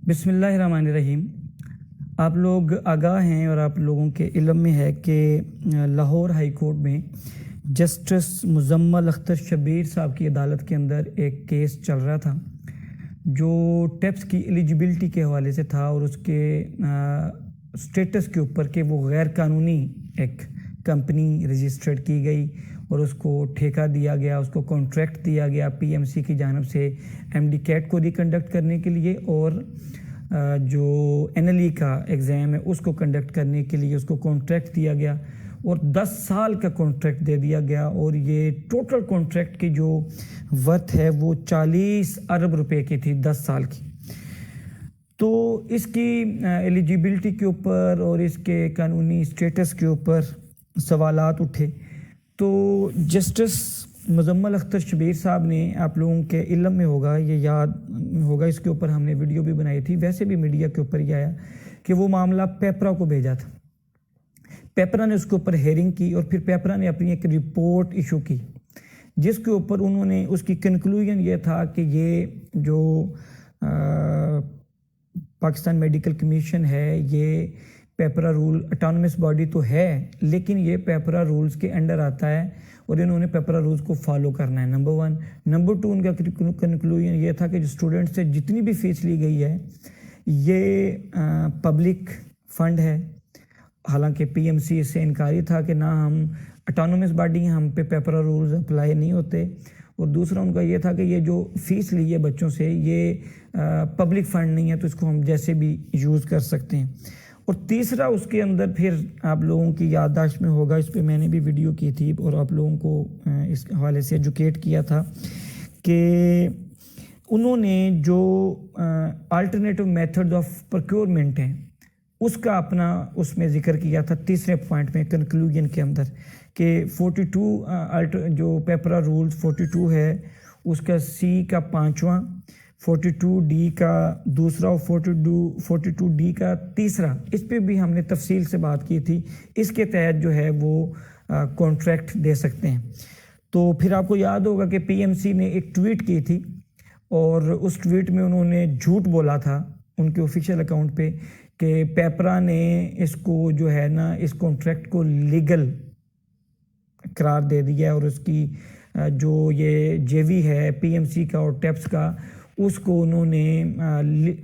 بسم اللہ الرحمن الرحیم۔ آپ لوگ آگاہ ہیں اور آپ لوگوں کے علم میں ہے کہ لاہور ہائی کورٹ میں جسٹس مزمل اختر شبیر صاحب کی عدالت کے اندر ایک کیس چل رہا تھا جو ٹیپس کی ایلیجیبلٹی کے حوالے سے تھا اور اس کے سٹیٹس کے اوپر کہ وہ غیر قانونی ایک کمپنی رجسٹرڈ کی گئی اور اس کو ٹھیکہ دیا گیا، اس کو کانٹریکٹ دیا گیا پی ایم سی کی جانب سے ایم ڈی کیٹ کو ریکنڈکٹ کرنے کے لیے، اور جو این ایل ای کا ایگزام ہے اس کو کنڈکٹ کرنے کے لیے اس کو کانٹریکٹ دیا گیا اور 10 سال کا کانٹریکٹ دے دیا گیا، اور یہ ٹوٹل کانٹریکٹ کی جو ورتھ ہے وہ 40 ارب روپے کی تھی 10 سال کی۔ تو اس کی ایلیجیبلٹی کے اوپر اور اس کے قانونی سٹیٹس کے اوپر سوالات اٹھے، تو جسٹس مزمل اختر شبیر صاحب نے، آپ لوگوں کے علم میں ہوگا، یہ یاد ہوگا، اس کے اوپر ہم نے ویڈیو بھی بنائی تھی، ویسے بھی میڈیا کے اوپر یہ آیا کہ وہ معاملہ پیپرا کو بھیجا تھا، پیپرا نے اس کے اوپر ہیئرنگ کی اور پھر پیپرا نے اپنی ایک رپورٹ ایشو کی جس کے اوپر انہوں نے، اس کی کنکلوژن یہ تھا کہ یہ جو پاکستان میڈیکل کمیشن ہے یہ پیپرا رول اٹانومس باڈی تو ہے لیکن یہ پیپرا رولز کے انڈر آتا ہے اور انہوں نے پیپرا رولز کو فالو کرنا ہے، نمبر 1۔ نمبر 2، ان کا کنکلوژن یہ تھا کہ جو اسٹوڈنٹ سے جتنی بھی فیس لی گئی ہے یہ پبلک فنڈ ہے، حالانکہ پی ایم سی اس سے انکاری تھا کہ نہ ہم اٹانومس باڈی ہیں، ہم پہ پیپرا رولز اپلائی نہیں ہوتے، اور دوسرا ان کا یہ تھا کہ یہ جو فیس لی ہے بچوں سے یہ پبلک فنڈ نہیں ہے تو اس کو ہم جیسے بھی یوز کر سکتے ہیں، اور تیسرا اس کے اندر پھر آپ لوگوں کی یادداشت میں ہوگا، اس پہ میں نے بھی ویڈیو کی تھی اور آپ لوگوں کو اس حوالے سے ایجوکیٹ کیا تھا کہ انہوں نے جو الٹرنیٹو میتھڈ آف پروکیورمنٹ ہیں اس کا اپنا اس میں ذکر کیا تھا تیسرے پوائنٹ میں کنکلوژن کے اندر کہ 42 جو پیپرا رولز 42 ہے اس کا سی کا 5واں، 42 ڈی کا دوسرا اور 42 ڈی کا تیسرا، اس پہ بھی ہم نے تفصیل سے بات کی تھی، اس کے تحت جو ہے وہ کانٹریکٹ دے سکتے ہیں۔ تو پھر آپ کو یاد ہوگا کہ پی ایم سی نے ایک ٹویٹ کی تھی اور اس ٹویٹ میں انہوں نے جھوٹ بولا تھا ان کے آفیشیل اکاؤنٹ پہ کہ پیپرا نے اس کو جو ہے نا اس کانٹریکٹ کو لیگل قرار دے دیا ہے اور اس کی جو یہ جے وی ہے پی ایم سی کا اور ٹیپس کا اس کو انہوں نے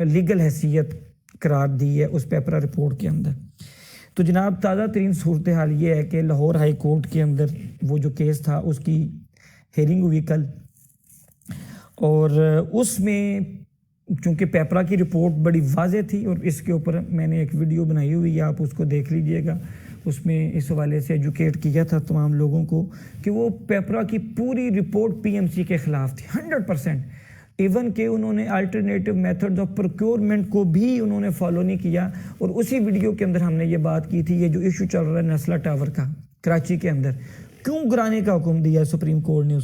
لیگل حیثیت قرار دی ہے اس پیپرا رپورٹ کے اندر۔ تو جناب تازہ ترین صورتحال یہ ہے کہ لاہور ہائی کورٹ کے اندر وہ جو کیس تھا اس کی ہیئرنگ ہوئی کل، اور اس میں چونکہ پیپرا کی رپورٹ بڑی واضح تھی اور اس کے اوپر میں نے ایک ویڈیو بنائی ہوئی ہے، آپ اس کو دیکھ لیجئے گا، اس میں اس حوالے سے ایجوکیٹ کیا تھا تمام لوگوں کو کہ وہ پیپرا کی پوری رپورٹ پی ایم سی کے خلاف تھی 100%، ایون کہ انہوں نے الٹرنیٹو میتھڈ آف پروکیورمنٹ کو بھی انہوں نے فالو نہیں کیا، اور اسی ویڈیو کے اندر ہم نے یہ بات کی تھی، یہ جو ایشو چل رہا ہے نسلا ٹاور کا کراچی کے اندر کیوں گرانے کا حکم دیا سپریم کورٹ نے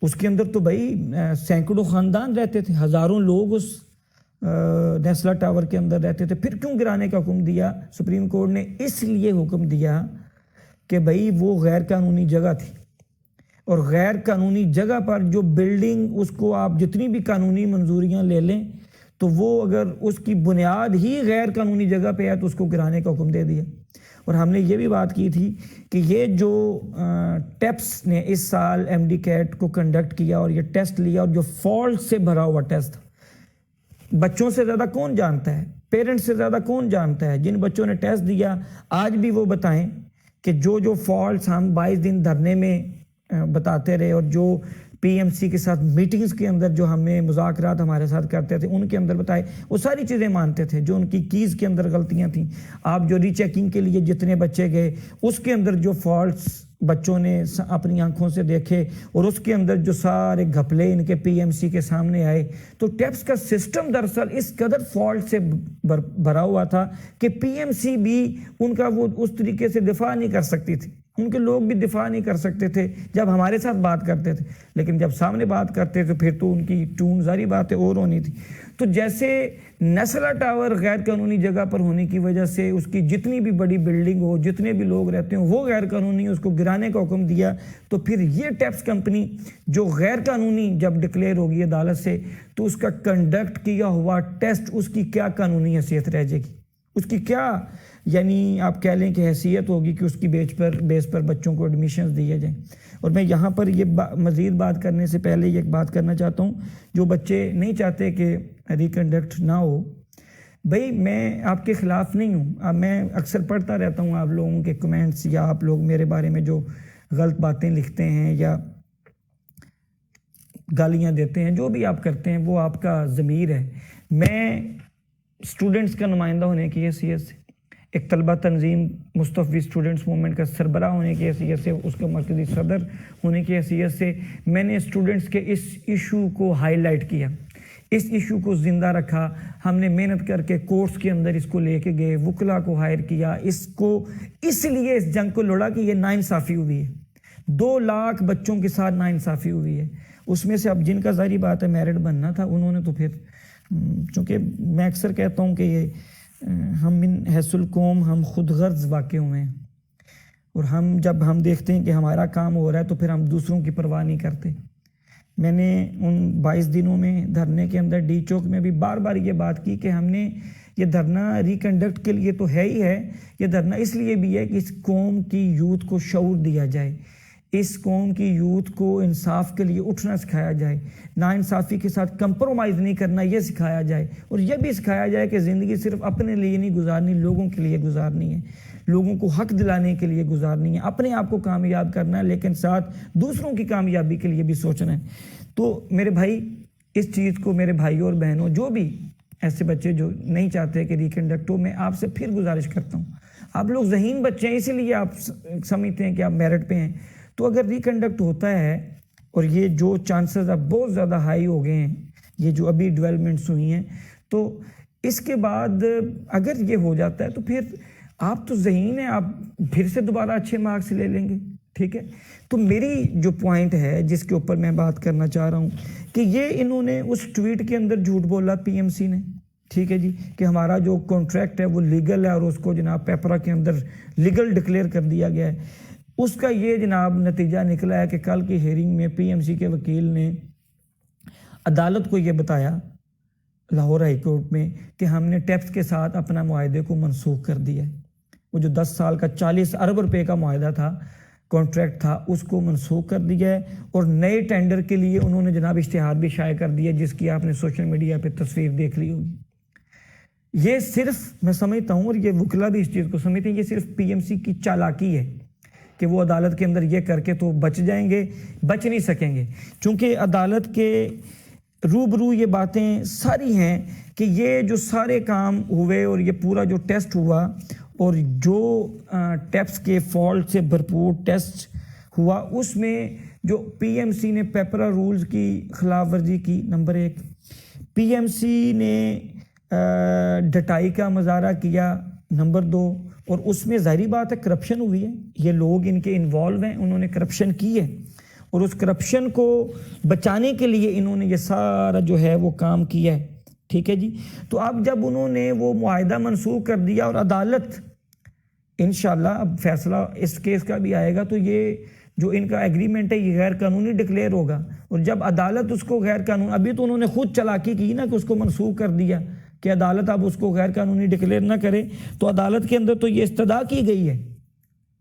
اس کے اندر تو بھائی سینکڑوں خاندان رہتے تھے، ہزاروں لوگ اس نیسلا ٹاور کے اندر رہتے تھے، پھر کیوں گرانے کا حکم دیا سپریم کورٹ نے؟ اس لیے حکم دیا کہ بھائی وہ غیر قانونی جگہ تھی، اور غیر قانونی جگہ پر جو بلڈنگ اس کو آپ جتنی بھی قانونی منظوریاں لے لیں تو وہ اگر اس کی بنیاد ہی غیر قانونی جگہ پہ ہے تو اس کو گرانے کا حکم دے دیا۔ اور ہم نے یہ بھی بات کی تھی کہ یہ جو ٹیپس نے اس سال ایم ڈی کیٹ کو کنڈکٹ کیا اور یہ ٹیسٹ لیا اور جو فالٹ سے بھرا ہوا ٹیسٹ، بچوں سے زیادہ کون جانتا ہے، پیرنٹس سے زیادہ کون جانتا ہے؟ جن بچوں نے ٹیسٹ دیا آج بھی وہ بتائیں کہ جو فالٹس ہم 22 دن دھرنے میں بتاتے رہے اور جو پی ایم سی کے ساتھ میٹنگز کے اندر جو ہمیں مذاکرات ہمارے ساتھ کرتے تھے ان کے اندر بتائے، وہ ساری چیزیں مانتے تھے، جو ان کی کیز کے اندر غلطیاں تھیں، آپ جو ری چیکنگ کے لیے جتنے بچے گئے اس کے اندر جو فالٹس بچوں نے اپنی آنکھوں سے دیکھے اور اس کے اندر جو سارے گھپلے ان کے پی ایم سی کے سامنے آئے، تو ٹیپس کا سسٹم دراصل اس قدر فالٹ سے بھرا ہوا تھا کہ پی ایم سی بھی ان کا وہ اس طریقے سے دفاع نہیں کر سکتی تھی۔ ان کے لوگ بھی دفاع نہیں کر سکتے تھے جب ہمارے ساتھ بات کرتے تھے، لیکن جب سامنے بات کرتے تھے پھر تو ان کی ٹون ظاہری بات ہے اور ہونی تھی۔ تو جیسے نسلا ٹاور غیر قانونی جگہ پر ہونے کی وجہ سے اس کی جتنی بھی بڑی بلڈنگ ہو، جتنے بھی لوگ رہتے ہیں وہ غیر قانونی، اس کو گرانے کا حکم دیا، تو پھر یہ ٹیپس کمپنی جو غیر قانونی جب ڈکلیئر ہوگی عدالت سے، تو اس کا کنڈکٹ کیا ہوا ٹیسٹ، اس کی کیا قانونی حیثیت رہ جائے گی، اس کی کیا یعنی آپ کہہ لیں کہ حیثیت ہوگی کہ اس کی بیس پر بچوں کو ایڈمیشنز دیے جائیں۔ اور میں یہاں پر یہ مزید بات کرنے سے پہلے یہ بات کرنا چاہتا ہوں، جو بچے نہیں چاہتے کہ ریکنڈکٹ نہ ہو، بھئی میں آپ کے خلاف نہیں ہوں، اب میں اکثر پڑھتا رہتا ہوں آپ لوگوں کے کمنٹس، یا آپ لوگ میرے بارے میں جو غلط باتیں لکھتے ہیں یا گالیاں دیتے ہیں، جو بھی آپ کرتے ہیں وہ آپ کا ضمیر ہے۔ میں اسٹوڈنٹس کا نمائندہ ہونے کی حیثیت سے، ایک طلبہ تنظیم مستفی اسٹوڈنٹس موومنٹ کا سربراہ ہونے کی حیثیت سے، اس کا مرکزی صدر ہونے کی حیثیت سے، میں نے اسٹوڈنٹس کے اس ایشو کو ہائی لائٹ کیا، اس ایشو کو زندہ رکھا۔ ہم نے محنت کر کے کورٹس کے اندر اس کو لے کے گئے، وکلا کو ہائر کیا، اس لیے اس جنگ کو لڑا کہ یہ ناانصافی ہوئی ہے، 2 لاکھ بچوں کے ساتھ ناانصافی ہوئی ہے۔ اس میں سے اب جن کا ظاہری بات ہے میرٹ بننا تھا، انہوں نے تو پھر، چونکہ میں اکثر کہتا ہوں کہ یہ ہم من حیث القوم ہم خود غرض واقع ہوئے ہیں، اور جب ہم دیکھتے ہیں کہ ہمارا کام ہو رہا ہے تو پھر ہم دوسروں کی پرواہ نہیں کرتے۔ میں نے ان 22 دنوں میں دھرنے کے اندر ڈی چوک میں بھی بار بار یہ بات کی کہ ہم نے یہ دھرنا ریکنڈکٹ کے لیے تو ہے ہی ہے، یہ دھرنا اس لیے بھی ہے کہ اس قوم کی یوتھ کو شعور دیا جائے، اس قوم کی یوتھ کو انصاف کے لیے اٹھنا سکھایا جائے، ناانصافی کے ساتھ کمپرومائز نہیں کرنا یہ سکھایا جائے، اور یہ بھی سکھایا جائے کہ زندگی صرف اپنے لیے نہیں گزارنی، لوگوں کے لیے گزارنی ہے، لوگوں کو حق دلانے کے لیے گزارنی ہے، اپنے آپ کو کامیاب کرنا ہے لیکن ساتھ دوسروں کی کامیابی کے لیے بھی سوچنا ہے۔ تو میرے بھائی، اس چیز کو میرے بھائیوں اور بہنوں، جو بھی ایسے بچے جو نہیں چاہتے کہ ریکنڈکٹ ہو، میں آپ سے پھر گزارش کرتا ہوں، آپ لوگ ذہین بچے ہیں اسی لیے آپ سمجھتے ہیں کہ آپ میرٹ پہ ہیں، تو اگر ریکنڈکٹ ہوتا ہے، اور یہ جو چانسز اب بہت زیادہ ہائی ہو گئے ہیں، یہ جو ابھی ڈیولپمنٹس ہوئی ہیں، تو اس کے بعد اگر یہ ہو جاتا ہے تو پھر آپ تو ذہین ہیں، آپ پھر سے دوبارہ اچھے مارکس لے لیں گے، ٹھیک ہے۔ تو میری جو پوائنٹ ہے جس کے اوپر میں بات کرنا چاہ رہا ہوں کہ یہ انہوں نے اس ٹویٹ کے اندر جھوٹ بولا پی ایم سی نے، ٹھیک ہے جی، کہ ہمارا جو کانٹریکٹ ہے وہ لیگل ہے، اور اس کو جناب پیپرا کے اندر لیگل ڈکلیئر کر دیا گیا ہے۔ اس کا یہ جناب نتیجہ نکلا ہے کہ کل کی ہیئرنگ میں پی ایم سی کے وکیل نے عدالت کو یہ بتایا لاہور ہائی کورٹ میں کہ ہم نے ٹیپس کے ساتھ اپنا معاہدے کو منسوخ کر دیا ہے، وہ جو 10 سال کا 40 ارب روپے کا معاہدہ تھا، کانٹریکٹ تھا، اس کو منسوخ کر دیا ہے، اور نئے ٹینڈر کے لیے انہوں نے جناب اشتہار بھی شائع کر دیا، جس کی آپ نے سوشل میڈیا پہ تصویر دیکھ لی ہوگی۔ یہ صرف میں سمجھتا ہوں، اور یہ وکلا بھی اس چیز کو سمجھتے ہیں، یہ صرف پی ایم سی کی چالاکی ہے کہ وہ عدالت کے اندر یہ کر کے تو بچ جائیں گے، بچ نہیں سکیں گے، چونکہ عدالت کے روبرو یہ باتیں ساری ہیں کہ یہ جو سارے کام ہوئے اور یہ پورا جو ٹیسٹ ہوا اور جو ٹیپس کے فالٹ سے بھرپور ٹیسٹ ہوا، اس میں جو پی ایم سی نے پیپرا رولز کی خلاف ورزی کی، نمبر 1، پی ایم سی نے ڈٹائی کا مظاہرہ کیا، نمبر 2، اور اس میں ظاہری بات ہے کرپشن ہوئی ہے، یہ لوگ ان کے انوالو ہیں، انہوں نے کرپشن کی ہے، اور اس کرپشن کو بچانے کے لیے انہوں نے یہ سارا جو ہے وہ کام کیا ہے، ٹھیک ہے جی۔ تو اب جب انہوں نے وہ معاہدہ منسوخ کر دیا اور عدالت انشاءاللہ اب فیصلہ اس کیس کا بھی آئے گا، تو یہ جو ان کا ایگریمنٹ ہے یہ غیر قانونی ڈکلیئر ہوگا، اور جب عدالت اس کو غیر قانونی، ابھی تو انہوں نے خود چالاکی کی نا کہ اس کو منسوخ کر دیا کہ عدالت اب اس کو غیر قانونی ڈکلیئر نہ کرے، تو عدالت کے اندر تو یہ استدعا کی گئی ہے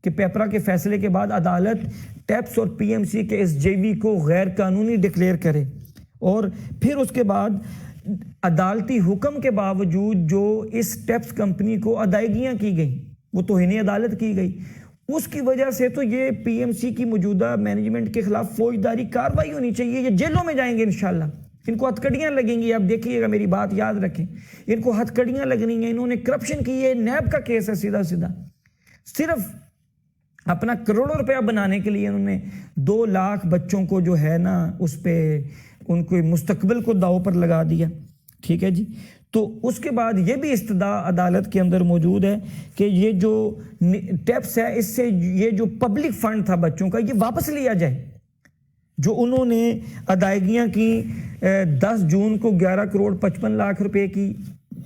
کہ پیپرا کے فیصلے کے بعد عدالت ٹیپس اور پی ایم سی کے اس جے وی کو غیر قانونی ڈکلیئر کرے، اور پھر اس کے بعد عدالتی حکم کے باوجود جو اس ٹیپس کمپنی کو ادائیگیاں کی گئیں وہ توہین عدالت کی گئی، اس کی وجہ سے تو یہ پی ایم سی کی موجودہ مینجمنٹ کے خلاف فوجداری کارروائی ہونی چاہیے، یہ جیلوں میں جائیں گے انشاءاللہ، ان کو ہتھکڑیاں لگیں گی، آپ دیکھیے گا، میری بات یاد رکھیں، ان کو ہتھکڑیاں لگنی ہیں، انہوں نے کرپشن کی ہے، نیب کا کیس ہے سیدھا سیدھا، صرف اپنا کروڑوں روپیہ بنانے کے لیے انہوں نے 2 لاکھ بچوں کو جو ہے نا اس پہ ان کو مستقبل کو داؤ پر لگا دیا، ٹھیک ہے جی۔ تو اس کے بعد یہ بھی استدعا عدالت کے اندر موجود ہے کہ یہ جو ٹیپس ہے اس سے یہ جو پبلک فنڈ تھا بچوں کا یہ واپس لیا جائے. جو انہوں نے ادائیگیاں کی 10 جون کو 11 کروڑ 55 لاکھ روپے کی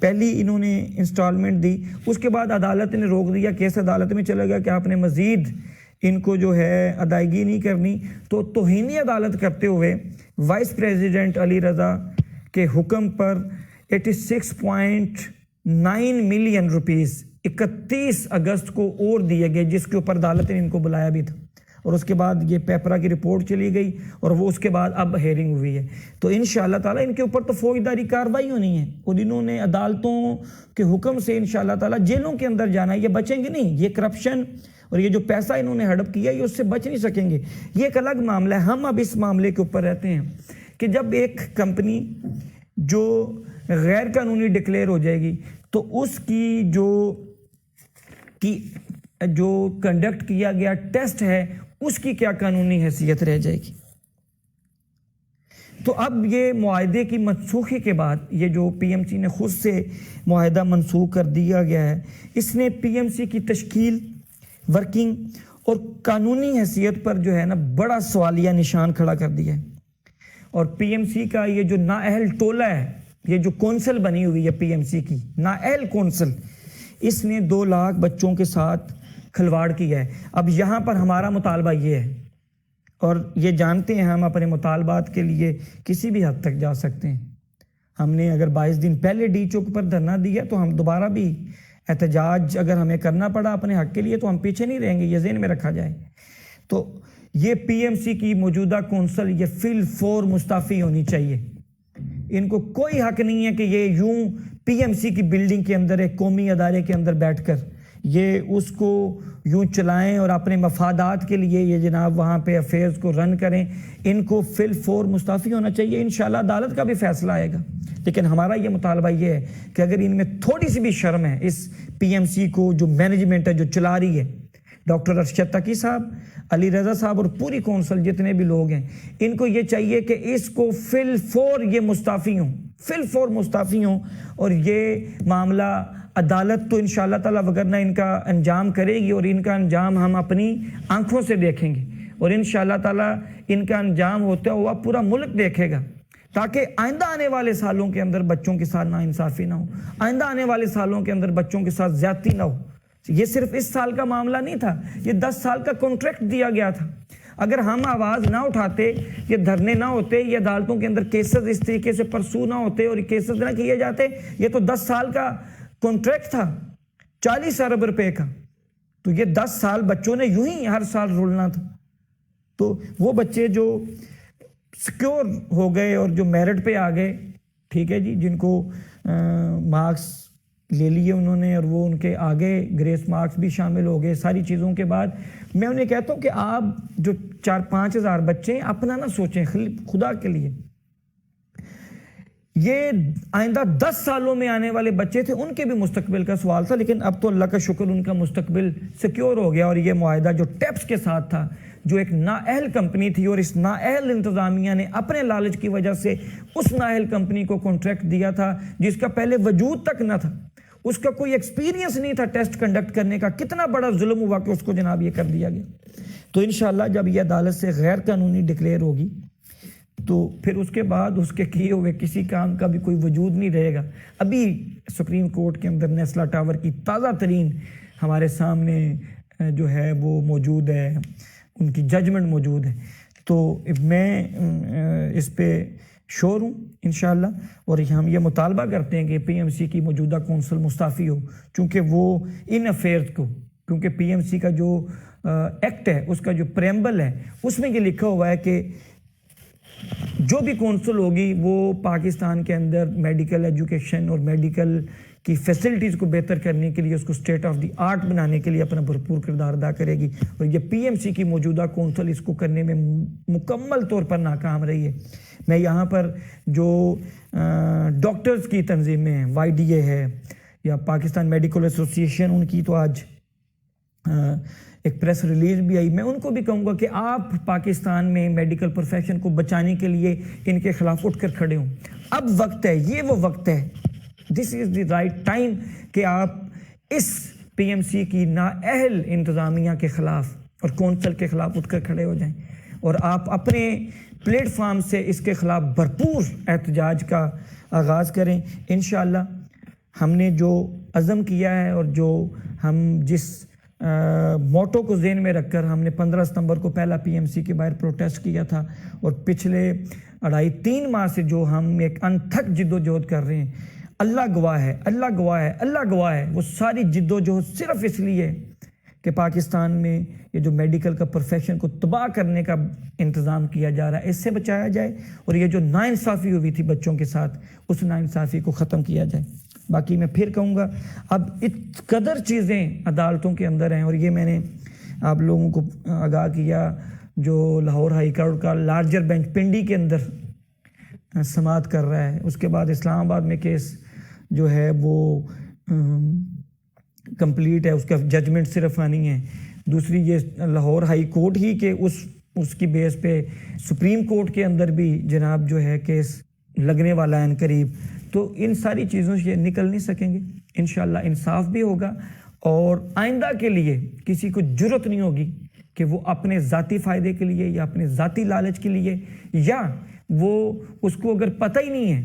پہلی انہوں نے انسٹالمنٹ دی, اس کے بعد عدالت نے روک دیا, کیس عدالت میں چلا گیا کہ آپ نے مزید ان کو جو ہے ادائیگی نہیں کرنی. تو توہین عدالت کرتے ہوئے وائس پریزیڈنٹ علی رضا کے حکم پر 86.9 ملین روپیز 31 اگست کو اور دیے گئے, جس کے اوپر عدالت نے ان کو بلایا بھی تھا, اور اس کے بعد یہ پیپرا کی رپورٹ چلی گئی اور وہ اس کے بعد اب ہیئرنگ ہوئی ہے. تو انشاءاللہ تعالیٰ ان کے اوپر تو فوجداری کارروائی ہونی ہے, اور انہوں نے عدالتوں کے حکم سے انشاءاللہ تعالیٰ جیلوں کے اندر جانا ہے. یہ بچیں گے نہیں, یہ کرپشن اور یہ جو پیسہ انہوں نے ہڑپ کیا یہ اس سے بچ نہیں سکیں گے. یہ ایک الگ معاملہ ہے. ہم اب اس معاملے کے اوپر رہتے ہیں کہ جب ایک کمپنی جو غیر قانونی ڈکلیئر ہو جائے گی تو اس کی جو کنڈکٹ کیا گیا ٹیسٹ ہے اس کی کیا قانونی حیثیت رہ جائے گی. تو اب یہ معاہدے کی منسوخی کے بعد یہ جو پی ایم سی نے خود سے معاہدہ منسوخ کر دیا گیا ہے, اس نے پی ایم سی کی تشکیل, ورکنگ اور قانونی حیثیت پر جو ہے نا بڑا سوالیہ نشان کھڑا کر دیا ہے. اور پی ایم سی کا یہ جو نااہل ٹولہ ہے, یہ جو کونسل بنی ہوئی ہے پی ایم سی کی نااہل کونسل, اس نے 2 لاکھ بچوں کے ساتھ کھلواڑ کیا ہے. اب یہاں پر ہمارا مطالبہ یہ ہے, اور یہ جانتے ہیں ہم اپنے مطالبات کے لیے کسی بھی حد تک جا سکتے ہیں. ہم نے اگر 22 دن پہلے ڈی چوک پر دھرنا دیا تو ہم دوبارہ بھی احتجاج اگر ہمیں کرنا پڑا اپنے حق کے لیے تو ہم پیچھے نہیں رہیں گے, یہ ذہن میں رکھا جائے. تو یہ پی ایم سی کی موجودہ کونسل یہ فی الفور مستعفی ہونی چاہیے. ان کو کوئی حق نہیں ہے کہ یہ یوں پی ایم سی کی بلڈنگ کے اندر ایک قومی ادارے کے اندر بیٹھ کر یہ اس کو یوں چلائیں اور اپنے مفادات کے لیے یہ جناب وہاں پہ افیئرز کو رن کریں. ان کو فی الفور مستعفی ہونا چاہیے. انشاءاللہ عدالت کا بھی فیصلہ آئے گا, لیکن ہمارا یہ مطالبہ یہ ہے کہ اگر ان میں تھوڑی سی بھی شرم ہے, اس پی ایم سی کو جو مینجمنٹ ہے جو چلا رہی ہے, ڈاکٹر ارشد تقی صاحب, علی رضا صاحب اور پوری کونسل جتنے بھی لوگ ہیں, ان کو یہ چاہیے کہ اس کو فی الفور یہ مستعفی ہوں, فی الفور مستعفی ہوں. اور یہ معاملہ عدالت تو انشاءاللہ تعالیٰ وگرنہ ان کا انجام کرے گی, اور ان کا انجام ہم اپنی آنکھوں سے دیکھیں گے, اور انشاءاللہ تعالیٰ ان کا انجام ہوتا ہوا پورا ملک دیکھے گا, تاکہ آئندہ آنے والے سالوں کے اندر بچوں کے ساتھ ناانصافی نہ ہو, آئندہ آنے والے سالوں کے اندر بچوں کے ساتھ زیادتی نہ ہو. یہ صرف اس سال کا معاملہ نہیں تھا, یہ 10 سال کا کانٹریکٹ دیا گیا تھا. اگر ہم آواز نہ اٹھاتے, یہ دھرنے نہ ہوتے, یہ عدالتوں کے اندر کیسز اس طریقے سے پرسو نہ ہوتے اور کیسز نہ کیے جاتے, یہ تو 10 سال کا کانٹریکٹ تھا 40 ارب روپے کا, تو یہ 10 سال بچوں نے یوں ہی ہر سال رولنا تھا. تو وہ بچے جو سیکیور ہو گئے اور جو میرٹ پہ آ گئے, ٹھیک ہے جی, جن کو مارکس لے لیے انہوں نے اور وہ ان کے آگے گریس مارکس بھی شامل ہو گئے, ساری چیزوں کے بعد میں انہیں کہتا ہوں کہ آپ جو 4-5 ہزار بچے ہیں اپنا نہ سوچیں خدا کے لیے. یہ آئندہ 10 سالوں میں آنے والے بچے تھے, ان کے بھی مستقبل کا سوال تھا, لیکن اب تو اللہ کا شکر ان کا مستقبل سیکیور ہو گیا. اور یہ معاہدہ جو ٹیپس کے ساتھ تھا, جو ایک نااہل کمپنی تھی, اور اس نااہل انتظامیہ نے اپنے لالچ کی وجہ سے اس نااہل کمپنی کو کانٹریکٹ دیا تھا جس کا پہلے وجود تک نہ تھا, اس کا کوئی ایکسپیرینس نہیں تھا ٹیسٹ کنڈکٹ کرنے کا. کتنا بڑا ظلم ہوا کہ اس کو جناب یہ کر دیا گیا. تو انشاءاللہ جب یہ عدالت سے غیر قانونی ڈکلیئر ہوگی تو پھر اس کے بعد اس کے کیے ہوئے کسی کام کا بھی کوئی وجود نہیں رہے گا. ابھی سپریم کورٹ کے اندر نیسلا ٹاور کی تازہ ترین ہمارے سامنے جو ہے وہ موجود ہے, ان کی ججمنٹ موجود ہے. تو میں اس پہ شور ہوں انشاءاللہ, اور ہم یہ مطالبہ کرتے ہیں کہ پی ایم سی کی موجودہ کونسل مستعفی ہو, چونکہ وہ ان افیئرز کو, کیونکہ پی ایم سی کا جو ایکٹ ہے اس کا جو پریمبل ہے اس میں یہ لکھا ہوا ہے کہ جو بھی کونسل ہوگی وہ پاکستان کے اندر میڈیکل ایجوکیشن اور میڈیکل کی فیسلٹیز کو بہتر کرنے کے لیے, اس کو اسٹیٹ آف دی آرٹ بنانے کے لیے اپنا بھرپور کردار ادا کرے گی. اور یہ پی ایم سی کی موجودہ کونسل اس کو کرنے میں مکمل طور پر ناکام رہی ہے. میں یہاں پر جو ڈاکٹرز کی تنظیمیں ہیں, وائی ڈی اے ہے یا پاکستان میڈیکل ایسوسی ایشن, ان کی تو آج ایک پریس ریلیز بھی آئی, میں ان کو بھی کہوں گا کہ آپ پاکستان میں میڈیکل پروفیشن کو بچانے کے لیے ان کے خلاف اٹھ کر کھڑے ہوں. اب وقت ہے, یہ وہ وقت ہے دس از دی رائٹ ٹائم کہ آپ اس پی ایم سی کی نااہل انتظامیہ کے خلاف اور کونسل کے خلاف اٹھ کر کھڑے ہو جائیں اور آپ اپنے پلیٹ فارم سے اس کے خلاف بھرپور احتجاج کا آغاز کریں. انشاءاللہ ہم نے جو عزم کیا ہے اور جو ہم جس موٹو کو ذہن میں رکھ کر ہم نے 15 ستمبر کو پہلا پی ایم سی کے باہر پروٹیسٹ کیا تھا اور پچھلے 2.5-3 ماہ سے جو ہم ایک انتھک جد و جہد کر رہے ہیں، اللہ گواہ ہے، اللہ گواہ ہے، اللہ گواہ ہے، وہ ساری جد و جہد صرف اس لیے کہ پاکستان میں یہ جو میڈیکل کا پروفیشن کو تباہ کرنے کا انتظام کیا جا رہا ہے اس سے بچایا جائے اور یہ جو ناانصافی ہوئی تھی بچوں کے ساتھ اس ناانصافی کو ختم کیا جائے. باقی میں پھر کہوں گا اب اس قدر چیزیں عدالتوں کے اندر ہیں اور یہ میں نے آپ لوگوں کو آگاہ کیا جو لاہور ہائی کورٹ کا لارجر بینچ پنڈی کے اندر سماعت کر رہا ہے، اس کے بعد اسلام آباد میں کیس جو ہے وہ کمپلیٹ ہے، اس کا ججمنٹ صرف آنی ہے. دوسری یہ لاہور ہائی کورٹ ہی کے اس کی بیس پہ سپریم کورٹ کے اندر بھی جناب جو ہے کیس لگنے والا ہے قریب. تو ان ساری چیزوں سے یہ نکل نہیں سکیں گے. انشاءاللہ انصاف بھی ہوگا اور آئندہ کے لیے کسی کو جرت نہیں ہوگی کہ وہ اپنے ذاتی فائدے کے لیے یا اپنے ذاتی لالچ کے لیے یا وہ اس کو اگر پتہ ہی نہیں ہے،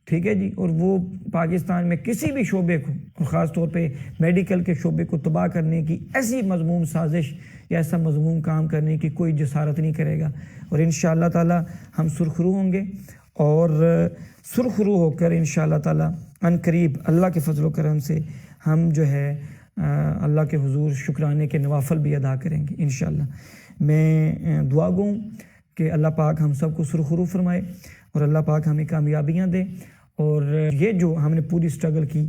ٹھیک ہے جی، اور وہ پاکستان میں کسی بھی شعبے کو اور خاص طور پہ میڈیکل کے شعبے کو تباہ کرنے کی ایسی مذموم سازش یا ایسا مذموم کام کرنے کی کوئی جسارت نہیں کرے گا. اور انشاءاللہ تعالی ہم سرخرو ہوں گے اور سرخرو ہو کر انشاءاللہ تعالی ان قریب اللہ کے فضل و کرم سے ہم جو ہے اللہ کے حضور شکرانے کے نوافل بھی ادا کریں گے انشاءاللہ. میں دعا گو کہ اللہ پاک ہم سب کو سرخرو فرمائے اور اللہ پاک ہمیں کامیابیاں دے اور یہ جو ہم نے پوری سٹرگل کی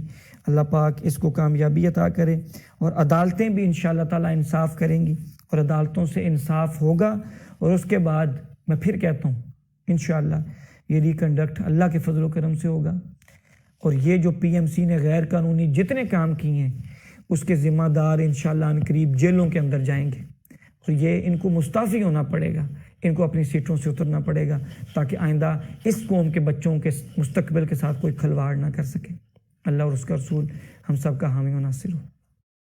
اللہ پاک اس کو کامیابی عطا کرے اور عدالتیں بھی انشاءاللہ تعالی انصاف کریں گی اور عدالتوں سے انصاف ہوگا اور اس کے بعد میں پھر کہتا ہوں انشاءاللہ یہ ریکنڈکٹ اللہ کے فضل و کرم سے ہوگا اور یہ جو پی ایم سی نے غیر قانونی جتنے کام کیے ہیں اس کے ذمہ دار انشاءاللہ ان قریب جیلوں کے اندر جائیں گے اور یہ ان کو مستعفی ہونا پڑے گا، ان کو اپنی سیٹوں سے اترنا پڑے گا تاکہ آئندہ اس قوم کے بچوں کے مستقبل کے ساتھ کوئی کھلواڑ نہ کر سکے. اللہ اور اس کا رسول ہم سب کا حامی و ناصر ہو.